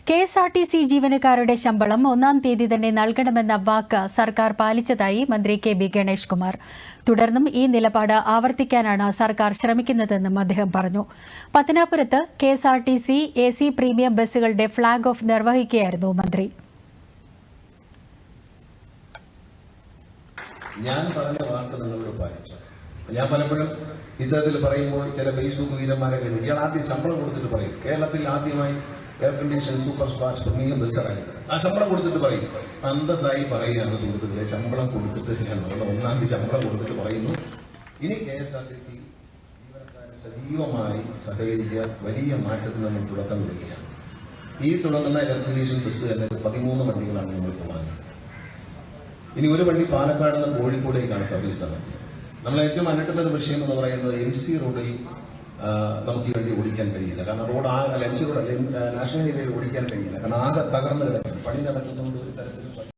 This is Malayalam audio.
KSRTC ജീവനക്കാരുടെ ശമ്പളം 1-ാം തീയതി തന്നെ നൽകണമെന്ന വാക്ക് സർക്കാർ പാലിച്ചതായി മന്ത്രി കെ.ബി. ഗണേഷ് കുമാർ. തുടർന്നും ഈ നിലപാട് ആവർത്തിക്കാനാണ് സർക്കാർ ശ്രമിക്കുന്നതെന്നും അദ്ദേഹം പറഞ്ഞു. പത്തനാപുരത്ത് KSRTC AC പ്രീമിയം ബസ്സുകളുടെ ഫ്ളാഗ് ഓഫ് നിർവഹിക്കുകയായിരുന്നു മന്ത്രി. ഞാൻ പറഞ്ഞ വാക്ക് നിങ്ങളോട് പാലിച്ചു. ഞാൻ പലപ്പോഴും ഇത്തരത്തിൽ പറയുമ്പോൾ ചില ഫേസ്ബുക്ക് വീരന്മാരെ കഴിഞ്ഞു ഇയാൾ ആദ്യം ശമ്പളം കൊടുത്തിട്ട് പറയും. കേരളത്തിൽ ആദ്യമായി എയർ കണ്ടീഷൻ സൂപ്പർ സ്പാർട്സ് പ്രീമിയം ബസ് ഇറങ്ങിയത് ആ ശമ്പളം കൊടുത്തിട്ട് പറയും. അന്തസ്സായി പറയുകയാണ് സുഹൃത്തുക്കളെ, ശമ്പളം കൊടുത്തിട്ട് നമ്മുടെ 1-ാം തീയതി ശമ്പളം കൊടുത്തിട്ട് പറയുന്നു. ഇനി KSRTC ജീവനക്കാരെ സജീവമായി സഹകരിക്കുക, വലിയ മാറ്റത്തിന് നമ്മൾ തുടക്കം കുറിക്കുകയാണ്. ഈ തുടങ്ങുന്ന എയർ കണ്ടീഷൻ ബസ് തന്നെ 13 വണ്ടികളാണ് നമ്മളിപ്പോൾ വാങ്ങുന്നത്. ഇനി ഒരു വണ്ടി പാലക്കാട് നിന്ന് കോഴിക്കോടേക്കാണ് സർവീസ് നടത്തുന്നത്. നമ്മൾ ഏറ്റവും അനട്ടുന്ന ഒരു വിഷയം എന്ന് പറയുന്നത് MC റോഡിൽ നമുക്ക് ഈ വണ്ടി ഓടിക്കാൻ കഴിയില്ല. കാരണം road MC road national highway ഓടിക്കാൻ കഴിയില്ല. കാരണം ആകെ തകർന്ന് കിടക്കുന്നു. പണി നടക്കുന്നതുകൊണ്ട് ഒരു തരത്തിലും